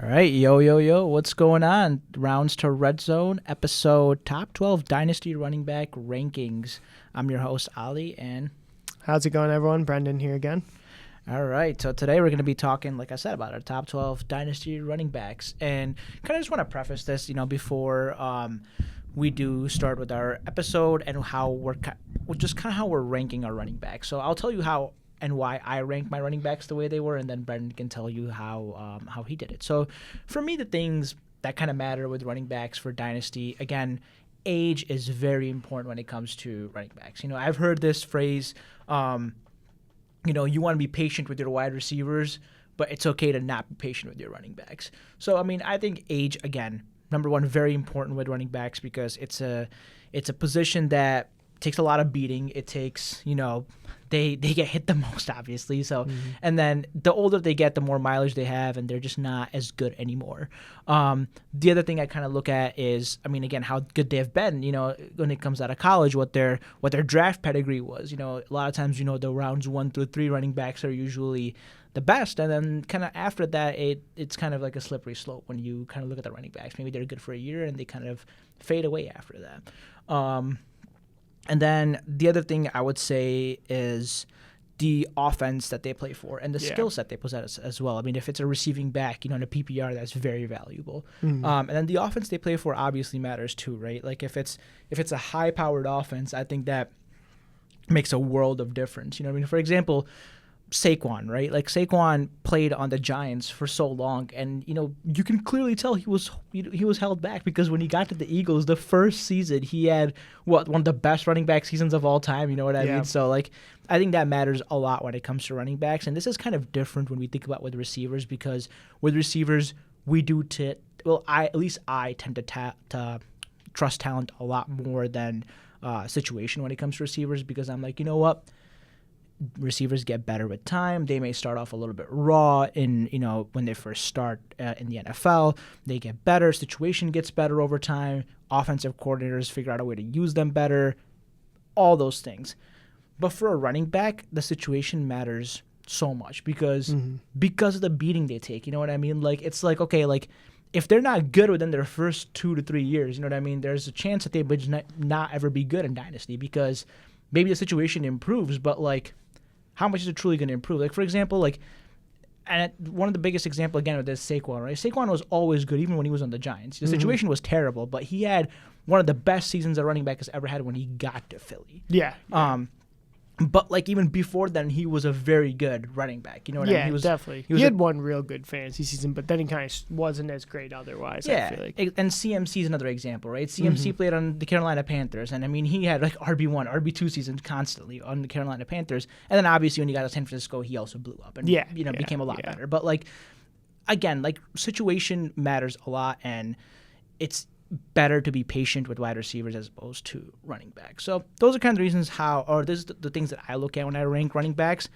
All right, yo, what's going on? Rounds to Redzone, episode top 12 Dynasty running back rankings. I'm your host, Ali, and How's it going, everyone? Brendan here again. all right, so today we're going to be talking, like I said, about our top 12 Dynasty running backs. And kind of just want to preface this, before we do start with our episode and how just kind of how we're ranking our running backs. So I'll tell you how and why I rank my running backs the way they were, and then Brendan can tell you how he did it. So for me, the things that kind of matter with running backs for Dynasty, again, age is very important when it comes to running backs. I've heard this phrase, you want to be patient with your wide receivers, but it's okay to not be patient with your running backs. So, I think age, again, number one, very important with running backs because it's a position that takes a lot of beating. It takes, they get hit the most, obviously. So, and then the older they get, the more mileage they have, and they're just not as good anymore. The other thing I kind of look at is, again, how good they've been, when it comes out of college, what their draft pedigree was. A lot of times, the rounds 1 through 3 running backs are usually the best, and then kind of after that, it's kind of like a slippery slope when you kind of look at the running backs. Maybe they're good for a year, and they kind of fade away after that. And then the other thing I would say is the offense that they play for and the skill set they possess as well. If it's a receiving back, in a PPR, that's very valuable. And then the offense they play for obviously matters too, right? Like if it's a high-powered offense, I think that makes a world of difference. For example, Saquon, right? Like Saquon played on the Giants for so long, and you can clearly tell he was held back because when he got to the Eagles, the first season he had one of the best running back seasons of all time. You know what I mean? So I think that matters a lot when it comes to running backs, and this is kind of different when we think about with receivers because with receivers we do I tend to trust talent a lot more than situation when it comes to receivers because I'm like, you know what? Receivers get better with time. They may start off a little bit raw in, when they first start in the NFL. They get better. Situation gets better over time. Offensive coordinators figure out a way to use them better. All those things. But for a running back, the situation matters so much because of the beating they take. You know what I mean? Like, it's like, okay, like, if they're not good within their first 2 to 3 years, you know what I mean? There's a chance that they would not ever be good in Dynasty because maybe the situation improves, but, like, how much is it truly going to improve? Like, for example, and one of the biggest example, again, with this Saquon, right? Saquon was always good, even when he was on the Giants. The situation was terrible, but he had one of the best seasons a running back has ever had when he got to Philly. Yeah. But, even before then, he was a very good running back. You know what I mean? He was definitely. He had one real good fantasy season, but then he kind of wasn't as great otherwise, I feel like. And CMC is another example, right? CMC played on the Carolina Panthers, and, he had, RB1, RB2 seasons constantly on the Carolina Panthers. And then, obviously, when he got to San Francisco, he also blew up and, became a lot better. But, again, situation matters a lot, and it's better to be patient with wide receivers as opposed to running backs. So those are kind of the reasons this is the things that I look at when I rank running backs.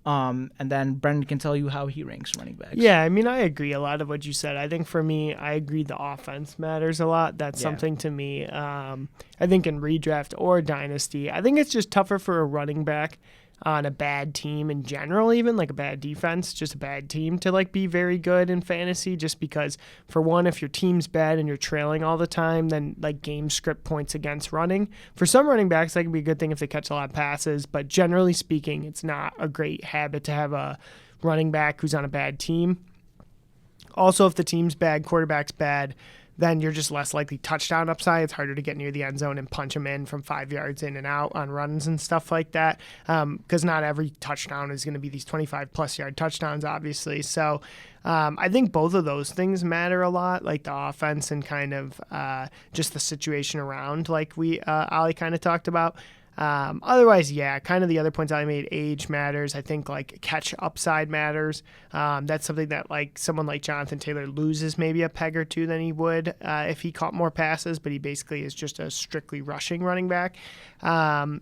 And then Brendan can tell you how he ranks running backs. Yeah, I agree a lot of what you said. I think for me, I agree the offense matters a lot. That's something to me. I think in redraft or dynasty, I think it's just tougher for a running back on a bad team in general, even like a bad defense, just a bad team to be very good in fantasy, just because for one, if your team's bad and you're trailing all the time, then game script points against running. For some running backs, that can be a good thing if they catch a lot of passes, but generally speaking, it's not a great habit to have a running back who's on a bad team. Also, if the team's bad, quarterback's bad, then you're just less likely touchdown upside. It's harder to get near the end zone and punch them in from 5 yards in and out on runs and stuff like that, because not every touchdown is going to be these 25-plus yard touchdowns, obviously. So I think both of those things matter a lot, like the offense and kind of just the situation around, like Ali kind of talked about. Otherwise, kind of the other points I made, age matters. I think catch upside matters. That's something that someone like Jonathan Taylor loses maybe a peg or two than he would if he caught more passes, but he basically is just a strictly rushing running back. And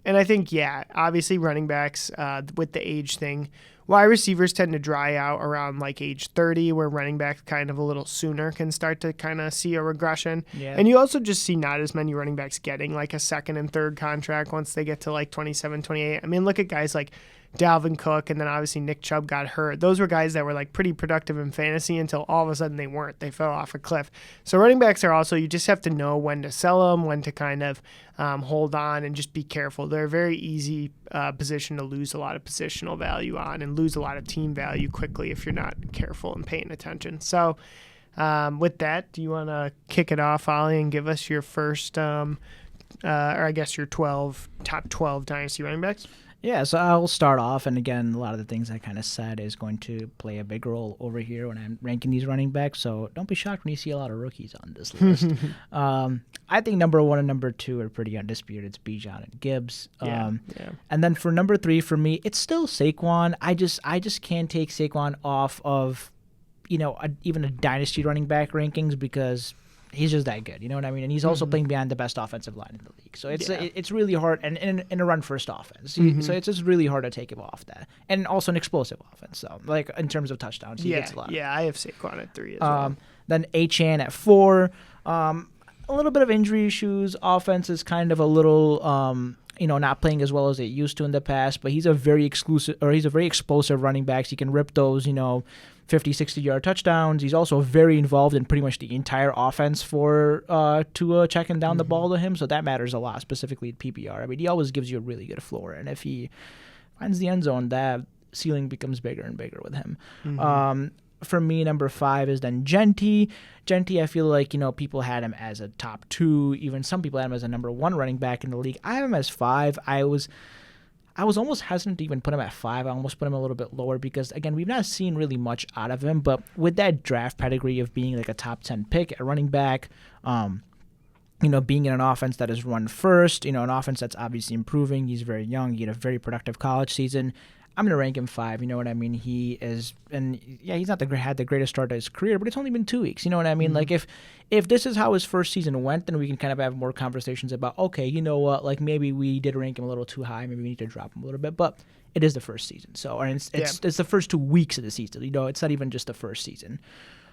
I think, obviously running backs with the age thing, wide receivers tend to dry out around age 30, where running backs kind of a little sooner can start to kind of see a regression. Yeah. And you also just see not as many running backs getting a second and third contract once they get to 27, 28. Look at guys like Dalvin Cook, and then obviously Nick Chubb got hurt. Those were guys that were like pretty productive in fantasy until all of a sudden they weren't. They fell off a cliff. So running backs are also, you just have to know when to sell them, when to kind of hold on, and just be careful. They're a very easy position to lose a lot of positional value on and lose a lot of team value quickly if you're not careful and paying attention. So with that, do you want to kick it off, Ollie, and give us your first, or I guess your top 12 Dynasty running backs? Yeah, so I'll start off, and again, a lot of the things I kind of said is going to play a big role over here when I'm ranking these running backs, so don't be shocked when you see a lot of rookies on this list. I think number 1 and number 2 are pretty undisputed. It's Bijan and Gibbs. And then for number 3, for me, it's still Saquon. I just can't take Saquon off of, even a Dynasty running back rankings because he's just that good, you know what I mean? And he's also playing behind the best offensive line in the league. So it's really hard, and in a run-first offense. So it's just really hard to take him off that. And also an explosive offense, so like in terms of touchdowns, he gets a lot. Yeah, I have Saquon at 3 as well. Then Achane at 4. A little bit of injury issues. Offense is kind of a little, not playing as well as it used to in the past, but he's a very explosive running back. So he can rip those, 50, 60-yard touchdowns. He's also very involved in pretty much the entire offense for Tua checking down the ball to him, so that matters a lot, specifically at PPR. I mean, he always gives you a really good floor, and if he finds the end zone, that ceiling becomes bigger and bigger with him. For me, number 5 is then Genti. Genti, I feel like, people had him as a top 2. Even some people had him as a number 1 running back in the league. I have him as 5. I was almost hesitant to even put him at 5. I almost put him a little bit lower because, again, we've not seen really much out of him. But with that draft pedigree of being like a top 10 pick at running back, being in an offense that is run first, an offense that's obviously improving. He's very young. He had a very productive college season. I'm going to rank him 5, you know what I mean? He is, and yeah, he's not had the greatest start to his career, but it's only been 2 weeks, you know what I mean? Like, if this is how his first season went, then we can kind of have more conversations about, okay, you know what, like maybe we did rank him a little too high, maybe we need to drop him a little bit, but it is the first season, so, and it's the first 2 weeks of the season, it's not even just the first season.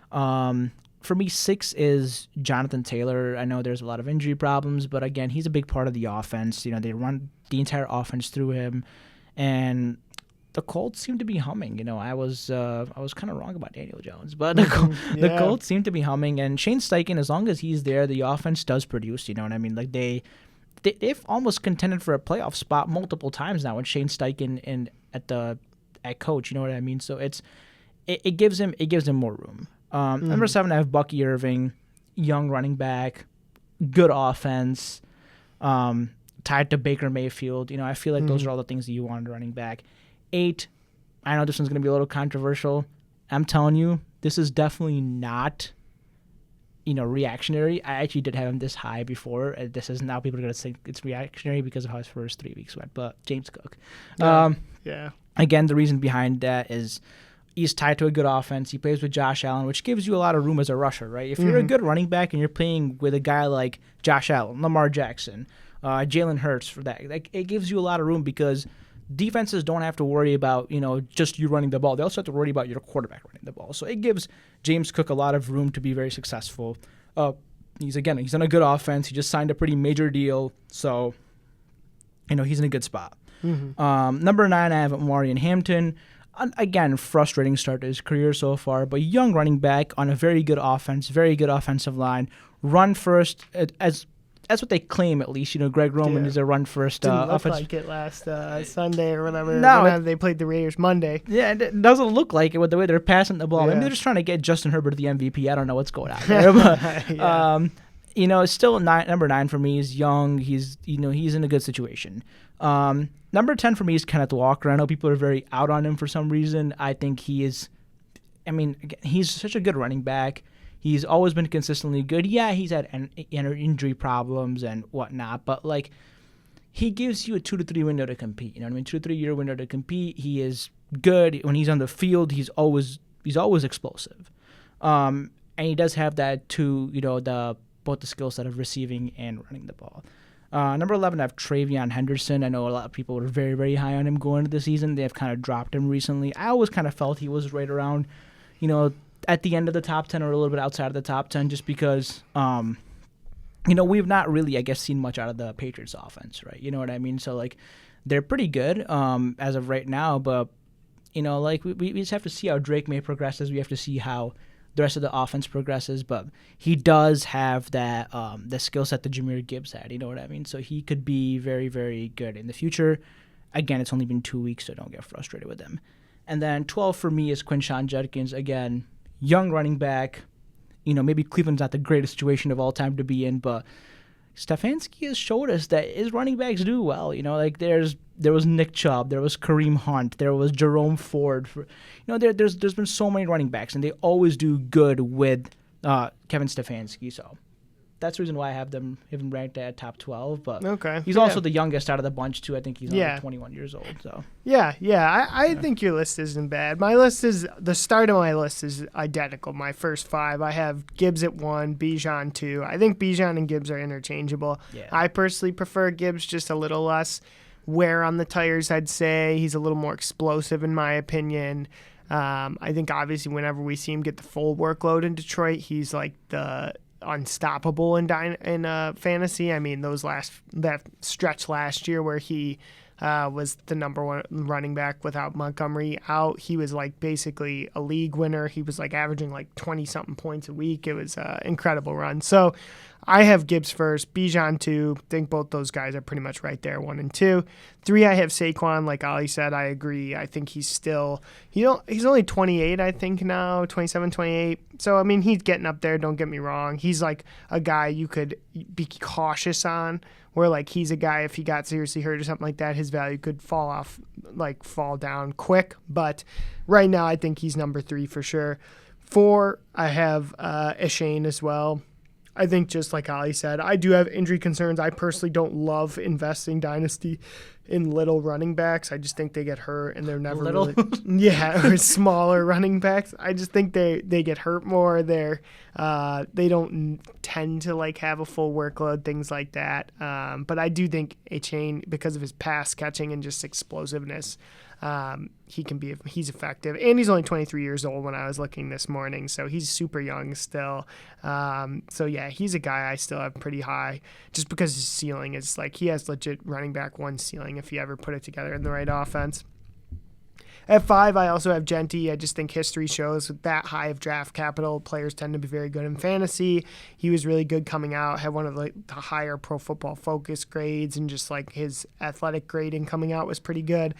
For me, 6 is Jonathan Taylor. I know there's a lot of injury problems, but again, he's a big part of the offense. They run the entire offense through him, and the Colts seem to be humming. I was kind of wrong about Daniel Jones, but the Colts seem to be humming. And Shane Steichen, as long as he's there, the offense does produce. You know what I mean? Like they've almost contended for a playoff spot multiple times now with Shane Steichen at coach. You know what I mean? So it gives him more room. Number 7, I have Bucky Irving, young running back, good offense, tied to Baker Mayfield. I feel like those are all the things that you want in a running back. 8, I know this one's going to be a little controversial. I'm telling you, this is definitely not, reactionary. I actually did have him this high before. This is now people are going to think it's reactionary because of how his first 3 weeks went. But James Cook. Again, the reason behind that is he's tied to a good offense. He plays with Josh Allen, which gives you a lot of room as a rusher, right? If you're a good running back and you're playing with a guy like Josh Allen, Lamar Jackson, Jalen Hurts for that, like it gives you a lot of room because defenses don't have to worry about, just you running the ball. They also have to worry about your quarterback running the ball. So it gives James Cook a lot of room to be very successful. He's in a good offense. He just signed a pretty major deal. So, he's in a good spot. Number 9, I have Marion Hampton. Again, frustrating start to his career so far, but young running back on a very good offense, very good offensive line. Run first, that's what they claim, at least. Greg Roman is a run-first offense. Didn't look like it last Sunday or whatever. No, they played the Raiders Monday. Yeah, it doesn't look like it with the way they're passing the ball. Maybe they're just trying to get Justin Herbert the MVP. I don't know what's going on there. But, still number 9 for me. He's young. He's in a good situation. Number 10 for me is Kenneth Walker. I know people are very out on him for some reason. I think he is – again, he's such a good running back. He's always been consistently good. Yeah, he's had injury problems and whatnot, but he gives you a 2 to 3 window to compete. 2 to 3 year window to compete. He is good when he's on the field. He's always explosive, and he does have that too. Both the skill set of receiving and running the ball. Number 11, I have Travion Henderson. I know a lot of people were very, very high on him going into the season. They have kind of dropped him recently. I always kind of felt he was right around, at the end of the top 10 or a little bit outside of the top 10 just because, we've not really, I guess, seen much out of the Patriots offense, right? You know what I mean? So, they're pretty good as of right now. But like we just have to see how Drake May progresses. We have to see how the rest of the offense progresses. But he does have that the skill set that Jahmyr Gibbs had. You know what I mean? So he could be very, very good in the future. Again, it's only been 2 weeks, so don't get frustrated with him. And then 12 for me is Quinshon Judkins. Again, young running back. Maybe Cleveland's not the greatest situation of all time to be in, but Stefanski has showed us that his running backs do well. Like there was Nick Chubb, there was Kareem Hunt, there was Jerome Ford. There's been so many running backs, and they always do good with Kevin Stefanski. So that's the reason why I have him ranked at top 12. But he's also the youngest out of the bunch too. I think he's only 21 years old. So I think your list isn't bad. My list is the start of my list is identical. My first 5, I have Gibbs at 1, Bijan 2. I think Bijan and Gibbs are interchangeable. Yeah. I personally prefer Gibbs just a little less wear on the tires. I'd say he's a little more explosive in my opinion. I think obviously whenever we see him get the full workload in Detroit, he's like the unstoppable in fantasy. I mean, that stretch last year where he was the number 1 running back without Montgomery out, he was like basically a league winner. He was like averaging like 20-something points a week. It was an incredible run. So I have Gibbs first, Bijan 2. I think both those guys are pretty much right there, 1 and 2. 3, I have Saquon. Like Ali said, I agree. I think he's still he's only 28, I think now, 27, 28. So I mean, he's getting up there. Don't get me wrong. He's like a guy you could be cautious on. Where like he's a guy, if he got seriously hurt or something like that, his value could fall down quick. But right now, I think he's number 3 for sure. 4, I have Eshane as well. I think just like Ali said, I do have injury concerns. I personally don't love investing Dynasty in little running backs. I just think they get hurt and they're never little. Really, or smaller running backs. I just think they get hurt more. They don't tend to like have a full workload, things like that. But I do think Eshane, because of his pass catching and just explosiveness, he's effective, and he's only 23 years old when I was looking this morning, so he's super young still. So yeah, he's a guy I still have pretty high, just because his ceiling is like he has legit running back 1 ceiling if you ever put it together in the right offense. At 5, I also have Genty. I just think history shows with that high of draft capital, players tend to be very good in fantasy. He was really good coming out, had one of the higher Pro Football Focus grades, and just like his athletic grading coming out was pretty good.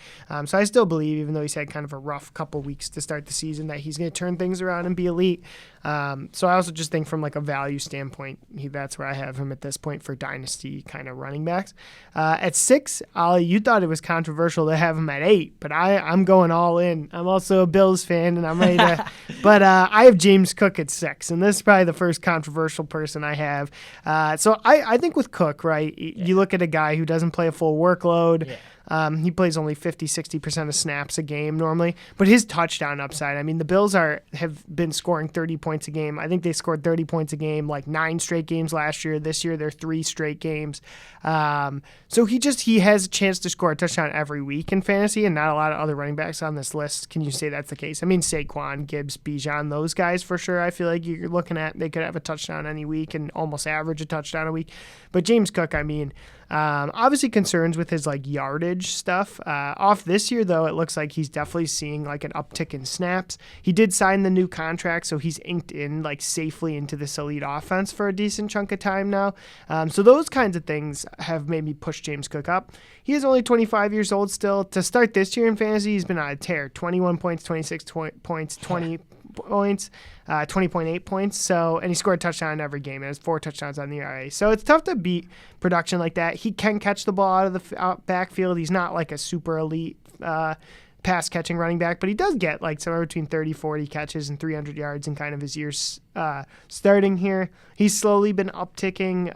So I still believe, even though he's had kind of a rough couple weeks to start the season, that he's going to turn things around and be elite. So I also just think from like a value standpoint, that's where I have him at this point for Dynasty kind of running backs. At 6, Ollie, you thought it was controversial to have him at 8, but I'm going all in. I'm also a Bills fan, and I'm ready to. But I have James Cook at 6, and this is probably the first controversial person I have. So I think with Cook, right, you look at a guy who doesn't play a full workload. Yeah. He plays only 50-60% of snaps a game normally, but his touchdown upside, I mean, the Bills have been scoring 30 points a game. I think they scored 30 points a game like 9 straight games last year. This year they're 3 straight games. So he has a chance to score a touchdown every week in fantasy, and not a lot of other running backs on this list. Can you say that's the case? I mean, Saquon, Gibbs, Bijan, those guys for sure. I feel like you're looking at they could have a touchdown any week and almost average a touchdown a week. But James Cook, I mean, obviously concerns with his like yardage stuff. Off this year though, it looks like he's definitely seeing like an uptick in snaps. He did sign the new contract, so he's inked in like safely into this elite offense for a decent chunk of time now. So those kinds of things have made me push James Cook up. He is only 25 years old still. To start this year in fantasy, he's been on a tear. 21 points, 26 points, 20 points, 20.8 points. So, and he scored a touchdown in every game. He has 4 touchdowns on the ERA. So it's tough to beat production like that. He can catch the ball out of the backfield. He's not like a super elite pass catching running back, but he does get like somewhere between 30, 40 catches and 300 yards in kind of his years starting here. He's slowly been upticking.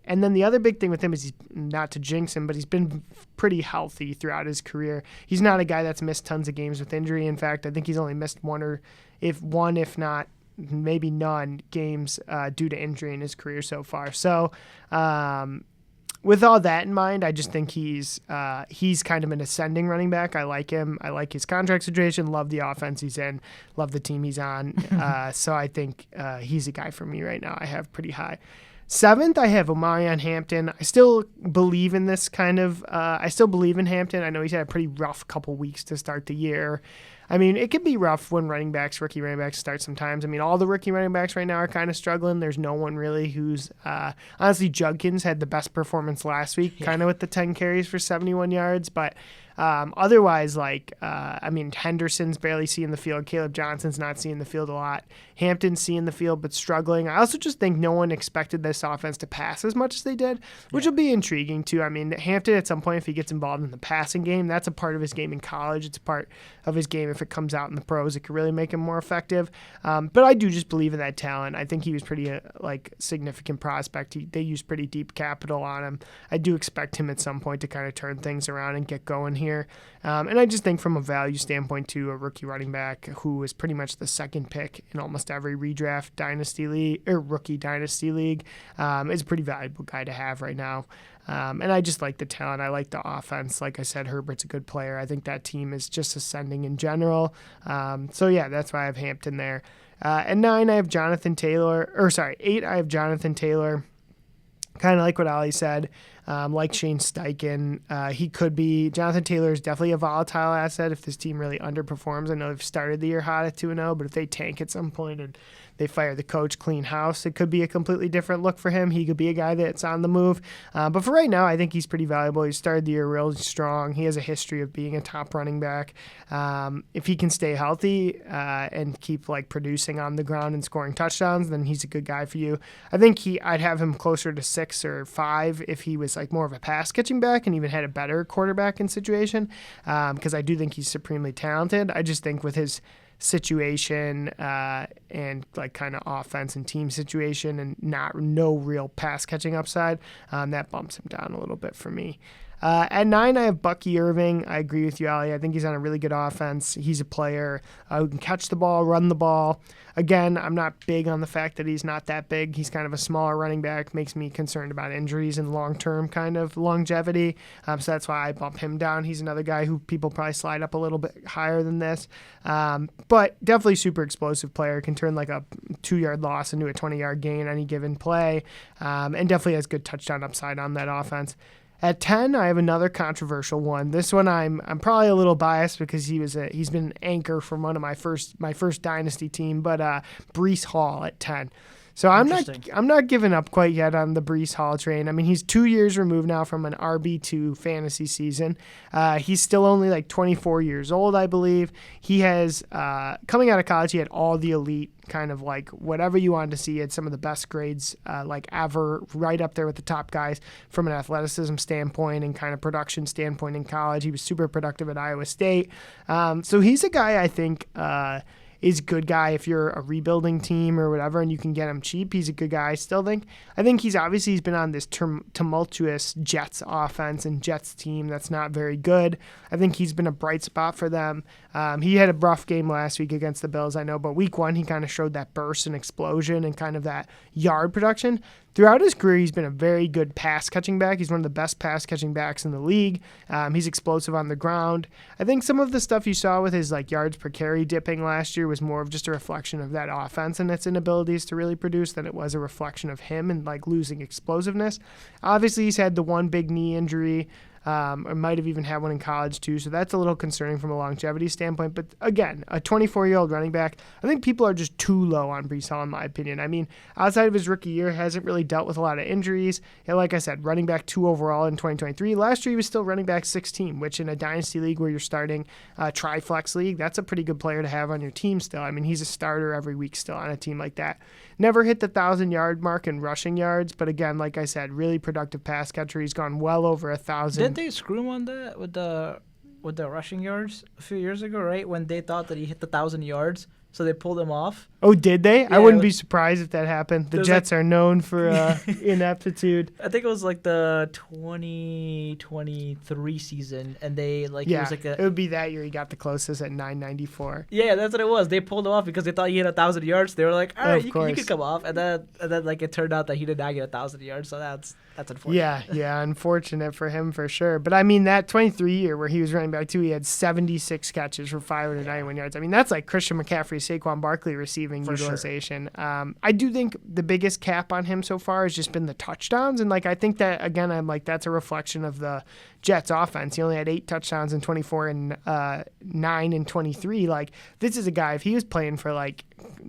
And then the other big thing with him is he's not to jinx him, but he's been pretty healthy throughout his career. He's not a guy that's missed tons of games with injury. In fact, I think he's only missed one, if not maybe none, games due to injury in his career so far. So with all that in mind, I just think he's kind of an ascending running back. I like him. I like his contract situation. Love the offense he's in. Love the team he's on. So I think he's a guy for me right now. I have pretty high. 7th, I have Omarion Hampton. I still believe in this kind of. I still believe in Hampton. I know he's had a pretty rough couple weeks to start the year. I mean, it can be rough when rookie running backs start sometimes. I mean, all the rookie running backs right now are kind of struggling. There's no one really who's honestly, Judkins had the best performance last week, kind of with the 10 carries for 71 yards. But otherwise, I mean, Henderson's barely seeing the field. Caleb Johnson's not seeing the field a lot. Hampton's seeing the field but struggling. I also just think no one expected this offense to pass as much as they did, which will be intriguing too. I mean, Hampton at some point, if he gets involved in the passing game, that's a part of his game in college. It's a part of his game if it comes out in the pros. It could really make him more effective. But I do just believe in that talent. I think he was pretty significant prospect. They used pretty deep capital on him. I do expect him at some point to kind of turn things around and get going here. And I just think from a value standpoint too, a rookie running back who is pretty much the second pick in almost every redraft dynasty league or rookie dynasty league is a pretty valuable guy to have right now. And I just like the talent. I like the offense. Like I said, Herbert's a good player. I think that team is just ascending in general. So yeah, that's why I have Hampton there. At 9, I have Jonathan Taylor. 8, I have Jonathan Taylor. Kind of like what Ali said. Like Shane Steichen, Jonathan Taylor is definitely a volatile asset if this team really underperforms. I know they've started the year hot at 2-0, but if they tank at some point and they fire the coach, clean house, it could be a completely different look for him. He could be a guy that's on the move. But for right now, I think he's pretty valuable. He started the year real strong. He has a history of being a top running back. If he can stay healthy and keep producing on the ground and scoring touchdowns, then he's a good guy for you. I think I'd have him closer to 6 or 5 if he was more of a pass catching back and even had a better quarterback in situation, because I do think he's supremely talented. I just think with his situation and kind of offense and team situation and no real pass catching upside, that bumps him down a little bit for me. At 9, I have Bucky Irving. I agree with you, Ali. I think he's on a really good offense. He's a player who can catch the ball, run the ball. Again, I'm not big on the fact that he's not that big. He's kind of a smaller running back. Makes me concerned about injuries and long-term kind of longevity. So that's why I bump him down. He's another guy who people probably slide up a little bit higher than this. But definitely super explosive player. Can turn a 2-yard loss into a 20-yard gain any given play. And definitely has good touchdown upside on that offense. At 10, I have another controversial one. This one I'm probably a little biased because he's been an anchor from one of my first dynasty team, but Breece Hall at 10. So I'm not giving up quite yet on the Breece Hall train. I mean, he's 2 years removed now from an RB2 fantasy season. He's still only 24 years old, I believe. He has, coming out of college, he had all the elite kind of whatever you wanted to see. He had some of the best grades ever, right up there with the top guys from an athleticism standpoint and kind of production standpoint in college. He was super productive at Iowa State. So he's a guy I think is a good guy if you're a rebuilding team or whatever and you can get him cheap. He's a good guy, I still think. I think he's been on this tumultuous Jets offense and Jets team that's not very good. I think he's been a bright spot for them. He had a rough game last week against the Bills, I know, but week 1 he kind of showed that burst and explosion and kind of that yard production. Throughout his career, he's been a very good pass-catching back. He's one of the best pass-catching backs in the league. He's explosive on the ground. I think some of the stuff you saw with his yards per carry dipping last year was more of just a reflection of that offense and its inabilities to really produce than it was a reflection of him and losing explosiveness. Obviously, he's had the one big knee injury. Or might have even had one in college too, so that's a little concerning from a longevity standpoint. But again, a 24-year-old running back, I think people are just too low on Breece Hall in my opinion. I mean, outside of his rookie year, hasn't really dealt with a lot of injuries. And like I said, running back 2 overall in 2023. Last year he was still running back 16, which in a dynasty league where you're starting a tri-flex league, that's a pretty good player to have on your team still. I mean, he's a starter every week still on a team like that. Never hit the 1,000-yard mark in rushing yards, but again, like I said, really productive pass catcher. He's gone well over 1,000. Didn't they screw him on that with the rushing yards a few years ago, right? When they thought that he hit the 1,000 yards, so they pulled him off. Oh, did they? Yeah, I wouldn't be surprised if that happened. The Jets are known for ineptitude. I think it was the 2023 season, and they it was it would be that year he got the closest at 994. Yeah, that's what it was. They pulled him off because they thought he hit 1,000 yards. They were like, all right, you can come off, and then it turned out that he did not get 1,000 yards. So that's unfortunate. Yeah, unfortunate for him for sure. But I mean, that 23 year where he was running back 2, he had 76 catches for 591 yards. I mean, that's like Christian McCaffrey's Saquon Barkley receiving For sure. utilization. I do think the biggest cap on him so far has just been the touchdowns. And, like, I think that, again, I'm like, that's a reflection of the Jets offense. He only had 8 touchdowns in 24 and 9 in 23. Like, this is a guy, if he was playing for, like,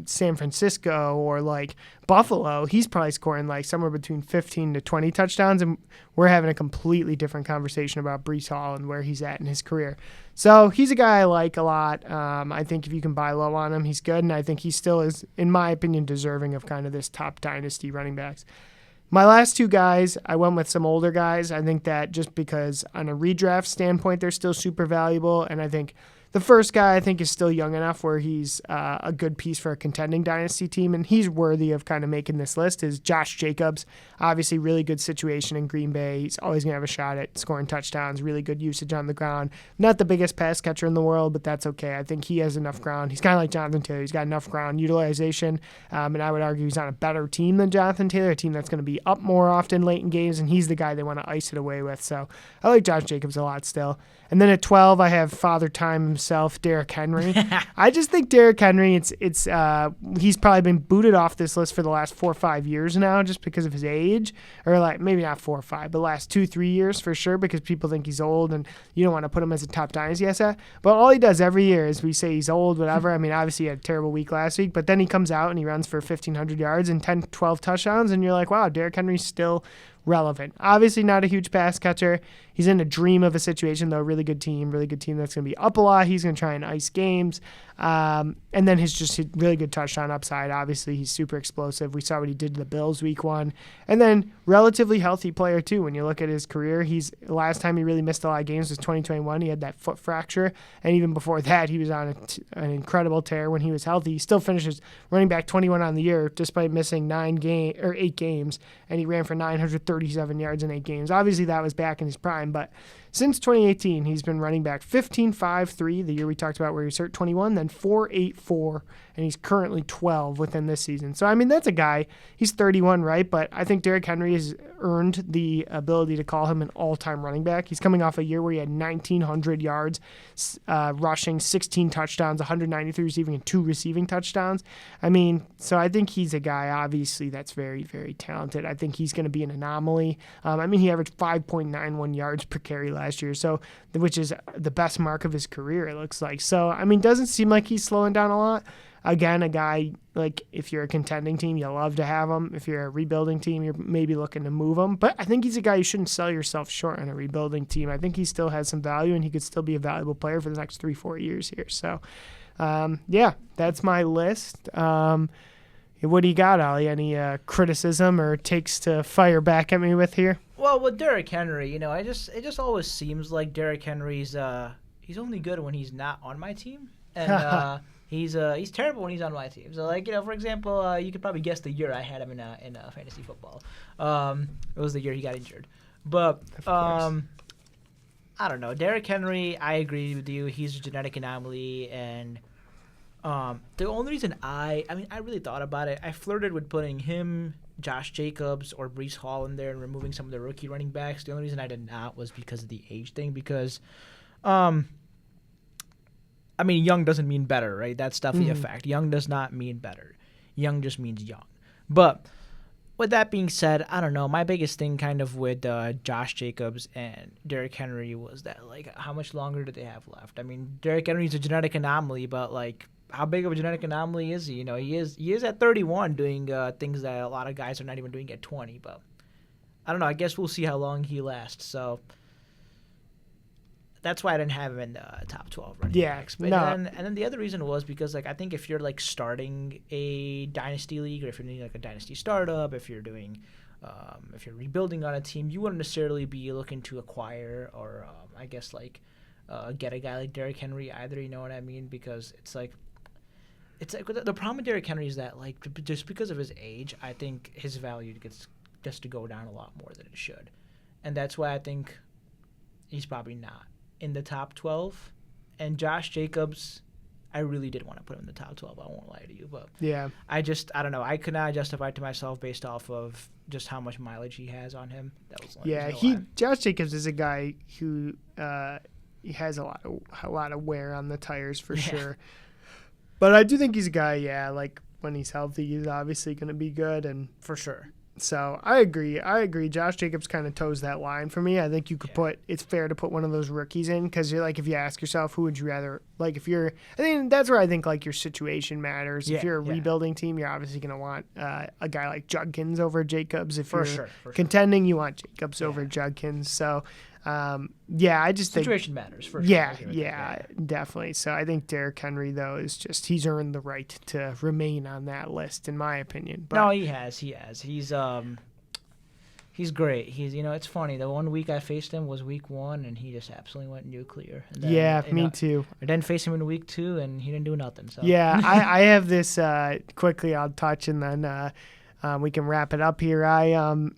San Francisco or, like, Buffalo, he's probably scoring, like, somewhere between 15 to 20 touchdowns. And we're having a completely different conversation about Breece Hall and where he's at in his career. So he's a guy I like a lot. I think if you can buy low on him, he's good. And I think he still is, in my opinion, deserving of kind of this top dynasty running backs. My last 2 guys, I went with some older guys. I think that just because on a redraft standpoint, they're still super valuable. And I think the first guy I think is still young enough where he's a good piece for a contending dynasty team, and he's worthy of kind of making this list, is Josh Jacobs. Obviously, really good situation in Green Bay. He's always going to have a shot at scoring touchdowns, really good usage on the ground. Not the biggest pass catcher in the world, but that's okay. I think he has enough ground. He's kind of like Jonathan Taylor. He's got enough ground utilization, and I would argue he's on a better team than Jonathan Taylor, a team that's going to be up more often late in games, and he's the guy they want to ice it away with. So I like Josh Jacobs a lot still. And then at 12, I have Father Time himself, Derrick Henry. I just think Derrick Henry, he's probably been booted off this list for the last 4 or 5 years now just because of his age. Or like maybe not 4 or 5, but last 2-3 years for sure because people think he's old and you don't want to put him as a top dynasty asset. But all he does every year is we say he's old, whatever. I mean, obviously he had a terrible week last week, but then he comes out and he runs for 1,500 yards and 10, 12 touchdowns, and you're like, wow, Derrick Henry's still relevant. Obviously not a huge pass catcher. He's in a dream of a situation, though. Really good team that's going to be up a lot. He's going to try and ice games. And then his really good touchdown upside. Obviously, he's super explosive. We saw what he did to the Bills week 1. And then relatively healthy player, too. When you look at his career, last time he really missed a lot of games was 2021. He had that foot fracture. And even before that, he was on an incredible tear when he was healthy. He still finishes running back 21 on the year despite missing 8 games. And he ran for 937 yards in 8 games. Obviously, that was back in his prime. But since 2018, he's been running back 15.53, the year we talked about where he was hurt, 21, then 4.84, and he's currently 12 within this season. So, I mean, that's a guy. He's 31, right? But I think Derrick Henry has earned the ability to call him an all-time running back. He's coming off a year where he had 1,900 yards rushing, 16 touchdowns, 193 receiving, and 2 receiving touchdowns. I mean, so I think he's a guy, obviously, that's very, very talented. I think he's going to be an anomaly. I mean, he averaged 5.91 yards per carry last year, so which is the best mark of his career, it looks like. So, I mean, doesn't seem like he's slowing down a lot. Again, a guy, like, if you're a contending team, you love to have him. If you're a rebuilding team, you're maybe looking to move him. But I think he's a guy you shouldn't sell yourself short on a rebuilding team. I think he still has some value, and he could still be a valuable player for the next 3-4 years here. So, yeah, that's my list. What do you got, Ali? Any criticism or takes to fire back at me with here? Well, with Derrick Henry, you know, it just always seems like Derrick Henry's he's only good when he's not on my team, and he's terrible when he's on my team. So, like, you know, for example, you could probably guess the year I had him in fantasy football. It was the year he got injured. But I don't know, Derrick Henry. I agree with you. He's a genetic anomaly, and the only reason I really thought about it. I flirted with putting him, Josh Jacobs, or Breece Hall in there and removing some of the rookie running backs. The only reason I did not was because of the age thing. Because, I mean, young doesn't mean better, right? That's definitely a fact. Young does not mean better. Young just means young. But with that being said, I don't know. My biggest thing kind of with Josh Jacobs and Derrick Henry was that, like, how much longer do they have left? I mean, Derrick Henry's a genetic anomaly, but, like, how big of a genetic anomaly is he? You know, he is at 31 doing things that a lot of guys are not even doing at 20. But I don't know. I guess we'll see how long he lasts. So that's why I didn't have him in the top 12 running backs. But and then the other reason was because, like, I think if you're, like, starting a dynasty league, or if you're doing, like, a dynasty startup, if you're doing if you're rebuilding on a team, you wouldn't necessarily be looking to acquire or I guess, like, get a guy like Derrick Henry either. You know what I mean? Because it's like the problem with Derrick Henry is that, like, just because of his age, I think his value gets just to go down a lot more than it should, and that's why I think he's probably not in the top 12. And Josh Jacobs, I really did want to put him in the top 12. I won't lie to you, but yeah, I don't know. I could not justify it to myself based off of just how much mileage he has on him. That was Josh Jacobs is a guy who he has a lot of wear on the tires for sure. But I do think he's a guy, like when he's healthy, he's obviously going to be good. And For sure. so I agree. Josh Jacobs kind of toes that line for me. I think you could it's fair to put one of those rookies in because you're like, if you ask yourself, who would you rather, like I think that's where I think like your situation matters. If you're a rebuilding team, you're obviously going to want a guy like Judkins over Jacobs. If you're contending, you want Jacobs over Judkins. So, I just think situation matters for sure. Yeah, definitely. So I think Derrick Henry though is just he's earned the right to remain on that list in my opinion. But no, he has. He's great. It's funny. The 1 week I faced him was week 1, and he just absolutely went nuclear. And then, me too. I then faced him in week 2, and he didn't do nothing. So yeah, I have this quickly. I'll touch, and then we can wrap it up here. I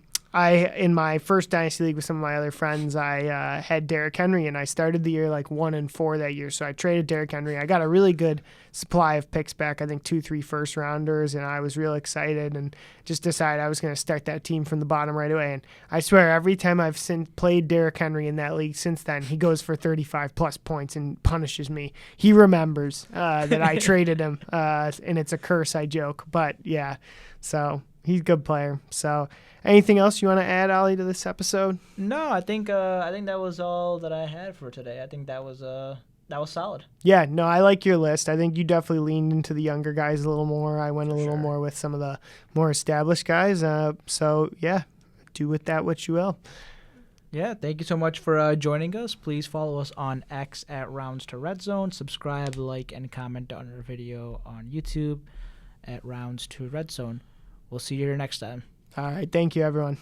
in my first Dynasty League with some of my other friends, I had Derrick Henry, and I started the year like 1-4 that year. So I traded Derrick Henry. I got a really good supply of picks back, I think 2-3 first rounders, and I was real excited and just decided I was going to start that team from the bottom right away. And I swear every time I've played Derrick Henry in that league since then, he goes for 35 plus points and punishes me. He remembers that I traded him, and it's a curse, I joke. But yeah, so he's a good player. So anything else you want to add, Ollie, to this episode? No, I think that was all that I had for today. I think that was solid. Yeah, no, I like your list. I think you definitely leaned into the younger guys a little more. I went a little more with some of the more established guys. So yeah, do with that what you will. Yeah, thank you so much for joining us. Please follow us on X at Rounds to Redzone. Subscribe, like, and comment on our video on YouTube at Rounds to Redzone. We'll see you here next time. All right. Thank you, everyone.